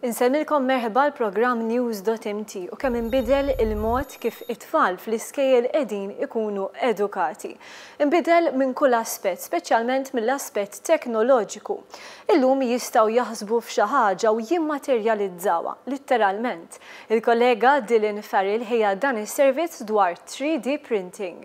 Insemmilkom merħba l-programm News.mt u kemm inbidel il-mod kif it-tfal fl-iskejjel qegħdin ikunu edukati. Inbidel minn kull aspett, speċjalment mill-aspett teknoloġiku. Illum jistgħu jaħsbu f'xi ħaġa u jimmaterjalizzawha, litteralment. Il-kollega Dylan Farrell ħejja dan is-servizz dwar 3D printing.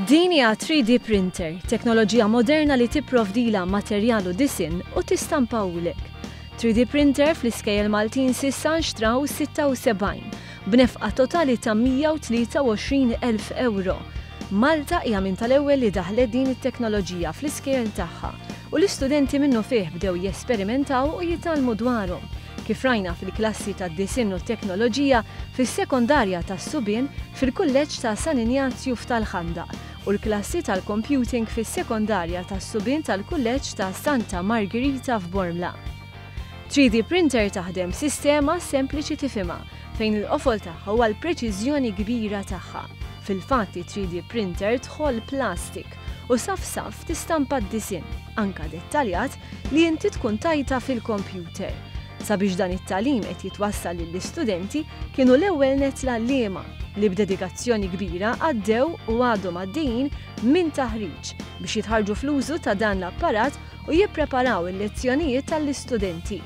Din hija 3D printer, teknoloġija moderna li tipprovdila materjal u disin u tistampawlek. 3D printer fl-iskejjel Maltin s'issa nxtraw 76 b'nefqa totali ta' 123,000 euro. Malta hija minn tal-ewwel li daħlet din it-teknoloġija fl-iskejjel tagħha u l-istudenti minnu fih bdew jesperimentaw u jitalmu dwarhom. Kif rajna fil-klassi ta' disin u teknoloġija fis-sekondarja tas-Subien fil-kulleġġ ta' San Ignazju f'Tal-Ħandaq u l-klassi tal-computing fis-sekondarja tas-Subien tal-kulleġġ ta' Santa Margherita f'Bormla. 3D printer taħdem sistema sempliċi tifhimha fejn il-qofol tagħha huwa l-preċiżjoni kbira tagħha. Fil-fatt 3D printer tħoll plastik u saf tistampa d-disin, anka dettaljat li inti tkun tajta fil-kompjuter. Sabiex dan it-tagħlim qed jitwassal lill-istudenti kienu l-ewwel netla l-liema li b'dedikazzjoni kbira għaddew u għadhom għaddejjin minn taħriġ biex jitħarġu fl-użu ta' dan l-apparat u jippreparaw il-lezzjonijiet tal-istudenti.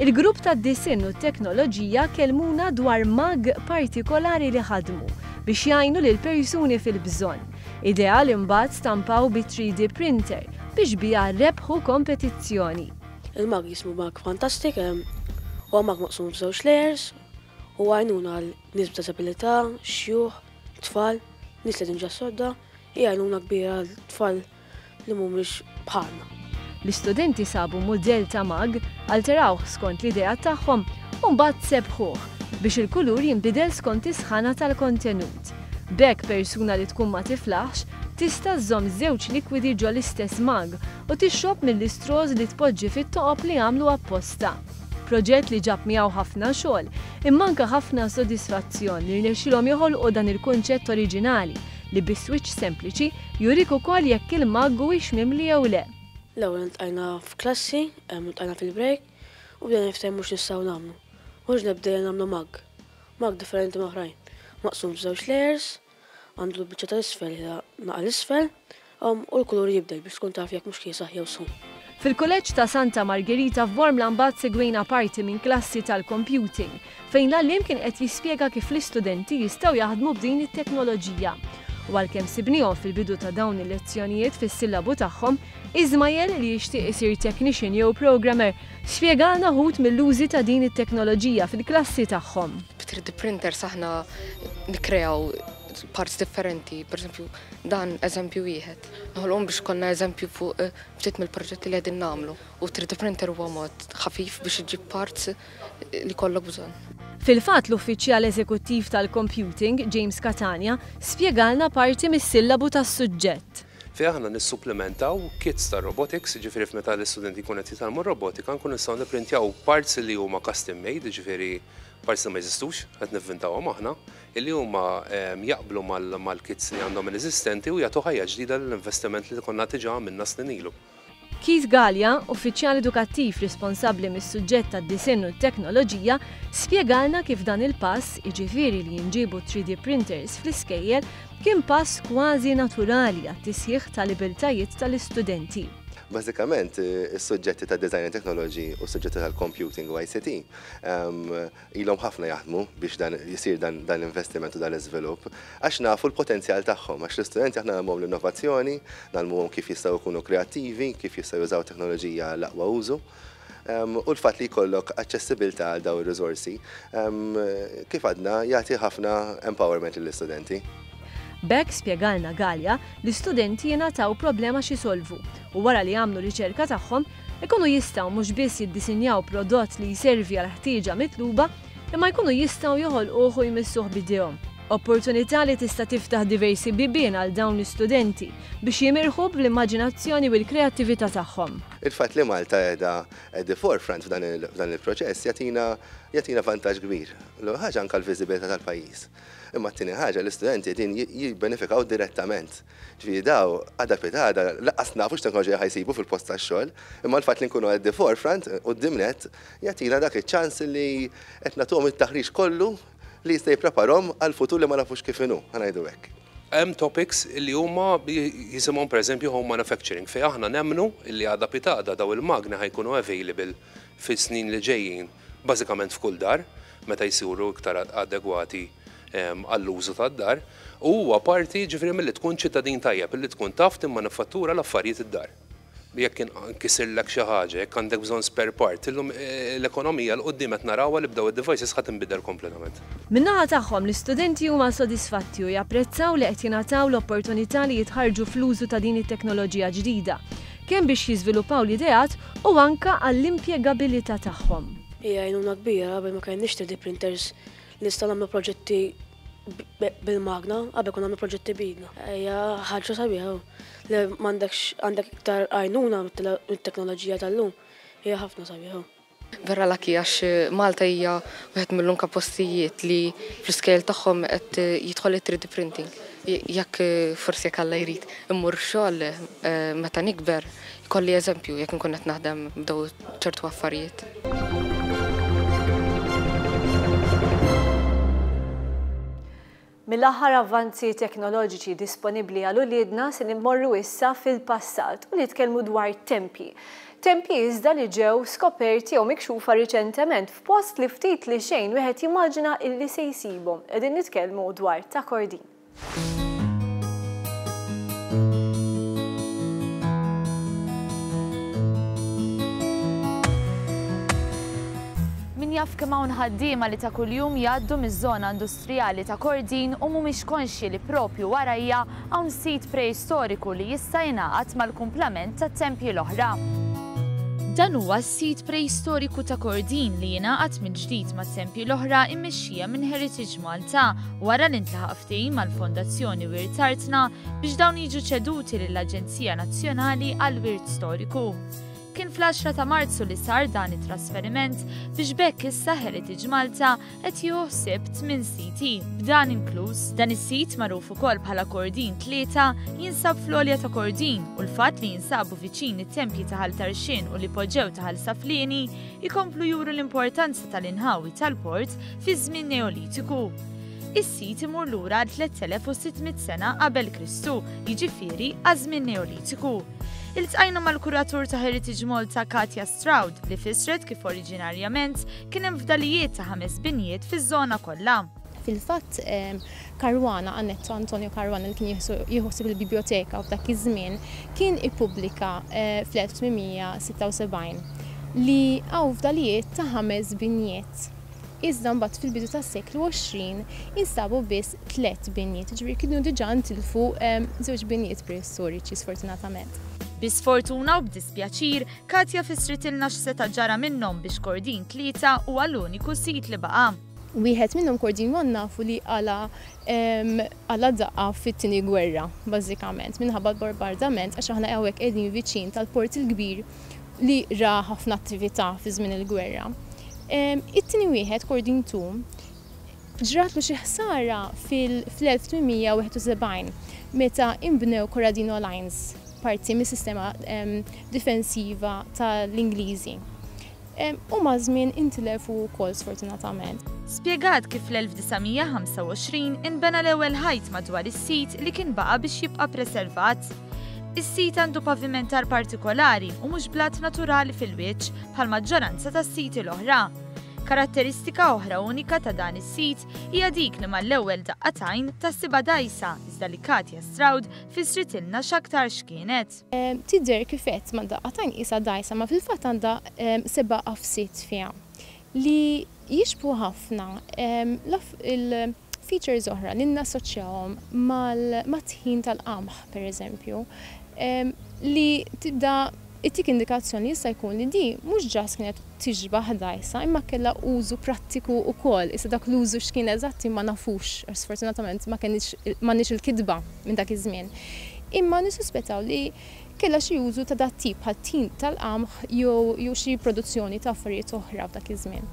Il-grupp tad-disin u t-teknoloġija kelmuna dwar mag partikolari li ħadmu biex jgħinu lil persuni fil-bżonn. Ideal imbagħad stampaw bi 3D printer biex biha rebħu kompetizzjoni. Il-mag jismu mag fantastik, u mag maqsum b'żewġ layers, u għajnuna l-nies b'disabilità, xjuħ, tfal, nies li dinġa sodda, għajnuna kbira l-tfal li mhumiex bħalna. L-istudenti sabu mudell ta' mag, alterawh skont l-idea tagħhom u mbagħad sebħuh biex il-kulur jinbidel skont is-sħana tal-kontenut. B'hekk persuna li tkun ma tiflaħx tista' żżomm żewġ likwidi ġol l-istess mag u tixrob mill-istroż li tpoġġi fit-toqob li għamlu apposta. Proġett li ġab miegħu ħafna xogħol, imma anke ħafna sodisfazzjon li rnexxilhom joħolqu dan il-kunċett oriġinali li bis-switch sempliċi jurik ukoll jekk il-mag huwiex mimli jew le. L-ewwel ntqajna f'klassi, ntqajna fil-break u bdejna niftehmu x'nistgħu nagħmlu. U bdejna nagħmlu mag differenti oħrajn. Maqsum b'żewġ layers, għandu l-biċċa tal-isfel naqal isfel u l-kulur jibdel biex tkun taf jekk mhux kiesaħ jew sum. Fil-kulleġġ ta' Santa Margherita f'Bormla mbagħad segwejna parti minn klassi tal-computing fejn l-għalliem kien qed jispjega kif l-istudenti jistgħu jaħdmu b'din it-teknoloġija. U għalkemm sibnihom fil-bidu ta' dawn il-lezzjonijiet fis-sillabu tagħhom, Ismael li jixtieq isir technician jew programmer spjegalna ħut mill-użi ta' din it-teknoloġija fil-klassi tagħhom. B'3D printer saħna nikkreaw parts differenti, per esempio dan eżempju wieħed. Noħolhom biex konna eżempju fuq ftit mill-proġetti li qegħdin nagħmlu. U 3D printer huwa mod ħafif biex iġib parts li kollok bżonn. Fil-fatt l-uffiċjal eżekuttiv tal-computing, James Catania, spjegalna parti mis-sillabu tas-suġġett. Fejn aħna nissupplementaw kits ta' robotics, ġifieri f'meta l-istudenti jkunu qed jitalmu robotika nkunu nistgħu nipprintjaw parts li huma custom made, ġifieri parts li ma jeżistux, qed nivvintawhom aħna, illi huma jaqblu mal-kits li għandhom eżistenti u jagħtu ħajja ġdida l-investiment li konna diġà għamilna snin ilu. Keith Gallia, uffiċjal edukattiv responsabbli mis-suġġett tad-disin u t-teknoloġija, spjegalna kif dan il-pass, jiġifieri li jinġibu 3D printers fl-iskejjel, kien pass kważi naturali għat-tisħiħ tal-ibiltajiet tal-istudenti. Bażikament, is-suġġetti ta' design and technology u s-suġġetti tal-computing u ICT ilhom ħafna jaħdmu biex jisir dan l-investiment u dan l-iżvilupp għax nafu l-potenzjal tagħhom, għax l-istudenti aħna nagħmluhom l-innovazzjoni, nagħmluhom kif jistgħu jkunu kreattivi, kif jistgħu jużaw teknoloġija l-aqwa użu. U l-fatt li jkollok aċċessibilità għal dawn ir-riżorsi kif għadna jagħti ħafna empowerment lill-istudenti. B'hekk spjegalna Gallia l-istudenti jingħataw problema x'isolvu u wara li għamlu riċerka tagħhom ikunu jistgħu mhux biss jiddisinjaw prodott li jservi għal ħtieġa mitluba imma jkunu jistgħu joħolquh u jmissuh b'idejhom. Opportunità li tista' tiftaħ diversi bibien għal dawn l-istudenti biex jimirħu bl-immaġinazzjoni u l-kreattività tagħhom. Il-fatt li Malta qiegħda at the forefront f'dan il-proċess jagħtina vantaġġ kbir. L ħaġa anke l-viżibilità tal-pajjiż. Imma t-tieni ħaġa l-istudenti din jibbenefikaw direttament. Ġifieri daw għadha pitada laqqas nafu x'teknoloġija ħajsibu fil-post tax-xogħol, imma l-fatt li nkunu at the forefront qudiemnet jagħtina dak iċ-ċans li qed nagħtuhom it-taħriġ kollu li jista' jippreparhom għall-futur li ma nafux kif inhu, ħanajdu hekk. Hemm topics li huma jisimhom pereżempju home manufacturing fejn aħna nemmnu li għadha pitada daw il-magni ħajkunu available fis-snin li ġejjin bażikament f'kull dar meta jsiru iktar adegwati għall-użu tad-dar u huwa parti ġifieri milli tkun ċittadin tajjeb illi tkun taf timmanufattura l-affarijiet id-dar. Jekk inkisirlek xi ħaġa, jekk għandek bżonn spare part, illum l-ekonomija l-qudiem qed narawha li bdew id-devices ħadd inbidel kompletament. Min-naħa tagħhom l-istudenti huma sodisfatti u japprezzaw li qed jingħataw l-opportunità li jitħarġu fl-użu ta' din it-teknoloġija ġdida, kemm biex jiżviluppaw l-ideat u anke għall-impjegabilità tagħhom. Hija għajnuna kbira qabel ma kien nixtri printers nistgħu nagħmlu proġetti bil-magna, qabel kun nagħmlu proġetti bidna. Hija ħaġa sabiħa li għandek iktar għajnuna mit-teknoloġija tal-lum, hija ħafna sabiħa. Vera laki għax Malta hija wieħed mill-unka postijiet li fl-iskejl tagħhom qed jidħol it-3D printing. Jekk forsi jekk Alla jrid immur xogħol meta nikber, jkolli eżempju jekk inkun qed naħdem b'daw ċertu affarijiet. Mill-aħħar avvanzi teknoloġiċi disponibbli għal uliedna se nimmorru issa fil-passat u nitkellmu dwar tempji. Tempji iżda li ġew skoperti jew mikxufa riċentement f'post li ftit li xejn wieħed jimmaġina illi se jsibhom. Qegħdin nitkellmu dwar ta' Kordin. Jaf kemm hawn ħaddiema li ta' kuljum jgħaddu miż-żona industrijali ta' Kordin u mhumiex konxji li propju warajja hawn sit preistoriku li jista' jingħaqad mal-kumplament tat-tempji l-oħra. Dan huwa s-sit preistoriku ta' Kordin li jingħaqad minn ġdid mat-tempji l-oħra immexxija minn Heritage Malta wara li ntlaħaq ftehim mal-Fondazzjoni Wirt Artna biex dawn jiġu ċeduti lill-Aġenzija Nazzjonali għall-Wirt Storiku. Kien fl-10 ta' Marzu li sar dan it-trasferiment biex bekk issa Heritage Malta qed joħsib 8 siti. B'dan inkluż dan is-sit magħruf ukoll bħala Kordin 3 jinsab fl-għolja ta' Kordin u l-fatt li jinsabu viċin it-tempji ta' Ħaltarxin u li poġġew ta' Ħalsaflieni jkomplu juru l-importanza tal-inħawi tal-port fi żmien Neolitiku. Is-sit imur lura 3600 sena qabel Kristu, jiġifieri għaż-żmien Neolitiku. Iltqajna mal-kuratur ta' Heritage Malta Katja Stroud li fissret kif oriġinarjament kien hemm fdalijiet ta' 5 binjiet fiż-żona kollha. Fil-fatt Karwana, Annetto Antonio Karwana li kien jieħosib il-biblioteka f'dak iż-żmien kien ippubblika fl-1876 li hawn fdalijiet ta' 5 binjiet. Iżda mbagħad fil-bidu tas-seklu 20 instabu biss 3 binjiet, ġifieri kienu diġà ntilfu 2 binjiet preistoriċi sfortunatament. Bisfortuna u b'dispjaċir, Katja fissritilna x'seta' ġara minnhom biex Kordin 3 huwa l-uniku sit li baqa'. Wieħed minnhom Kordin 1 nafu li għala daqqa fit-tieni gwerra, bażikament, minħabba l-bombardament għax aħna hawnhekk qegħdin viċin tal-port il-kbir li ra ħafna attività fi żmien il-gwerra. It-tieni wieħed Kordin 2 ġratlu xi ħsara fil-1871 meta inbnew Corradino Lines, parti mis-sistema difensiva tal-Ingliżi. U mażmien intilefu wkoll sfortunatament. Spjegat kif l-1925 inbena l-ewwel ħajt madwar is-sit li kien baqa' biex jibqa' preservat. Is-sit għandu pavimentar partikolari u mhux blat naturali fil-wiċċ bħal maġġoranza tas-siti l-oħra. Karatteristika oħra unika ta' dan is-sit hija dik li mal-ewwel daqqatajn tas-siba dajsa iżda li Katja Stroud fissritilna x'aktar x'kienet. Tidher kif qed ma' daqqatajn qisha dajsa ma fil-fatt għandha 7 qafsiet fiha li jixbħu ħafna il-features oħra li nassoċjawhom mat-tħin tal-qamħ pereżempju li tibda ittik indikazzjoni jista' jkun li di mhux ġas kienet tiġbaħ dajsa imma kellha użu prattiku wkoll. Issa dak l-użu x'kien eżatti ma nafux, sfortunatament m'għandniex il-kidba minn dak iż-żmien. Imma nissuspettaw li kellha xi użu ta' dat tip ħadd-tin tal-qamħ jew xi produzzjoni ta' affarijiet oħra f'dak iż-żmien.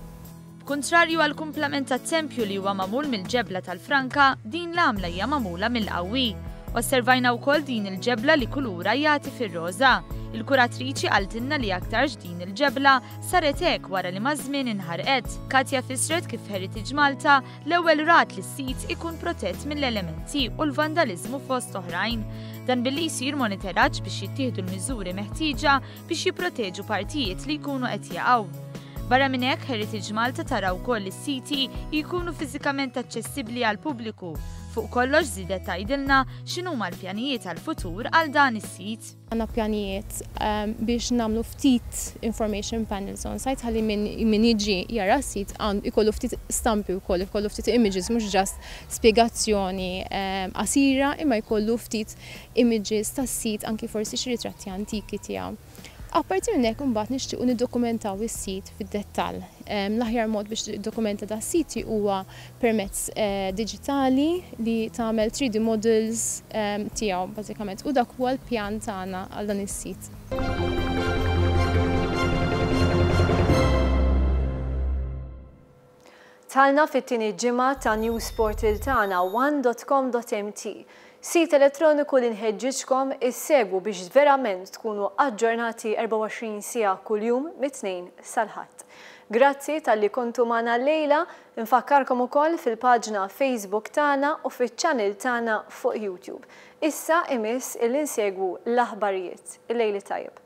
Kontrarju għal kumplament tat-tempju li huwa magħmul mill-ġebla tal-Franka, din l-għamla hija magħmula mill-qawwi. Osservajna wkoll din il-ġebla li kulura jagħti fir-roża. Il-kuratriċi qaltilna li aktar din il-ġebla saret hekk wara li maż-żmien inħarqet. Katja fisret kif Heritage Malta l-ewwel rat li s-sit ikun protett mill-elementi u l-vandaliżmu fost oħrajn. Dan billi jsir monitoraġġ biex jittieħdu l-miżuri meħtieġa biex jipproteġu partijiet li jkunu qed jaqgħu. Barra minn hekk Heritage Malta tara wkoll is-siti jkunu fiżikament aċċessibbli għall pubbliku. Fuq kollox żiedet tgħidilna x'inhuma l-pjanijiet għall-futur għal dan is-sit. Għandna pjanijiet biex nagħmlu ftit information panels on site ħalli min jiġi jara s-sit ikollu ftit stampi wkoll, ikollu ftit images mhux ġast spjegazzjoni qasira imma jkollu ftit images tas-sit anki forsi xi ritratti antiki tiegħu. Apparti minn hekk imbagħad nixtiequ niddokumentaw is-sit fid-dettall. L-aħjar mod biex tiddokumenta da s-siti huwa permezz diġitali li tagħmel 3D models tiegħu bażikament u dak huwa l-pjan tagħna għal dan is-sit. Talna fit-tieni ġimgħa ta' news portal tagħna one.com.mt. Sit elettroniku li nħeġġiġkom issegwu biex verament tkunu aġġornati 24 siegħa kuljum mit-tnejn sal-ħadd. Grazzi tal-li kontu magħna llejla, infakkarkom ukoll fil-paġna Facebook tagħna u fiċ-channel tagħna fuq YouTube. Issa imiss il-insegwu l-aħbarijiet. Il-lejli tajjeb.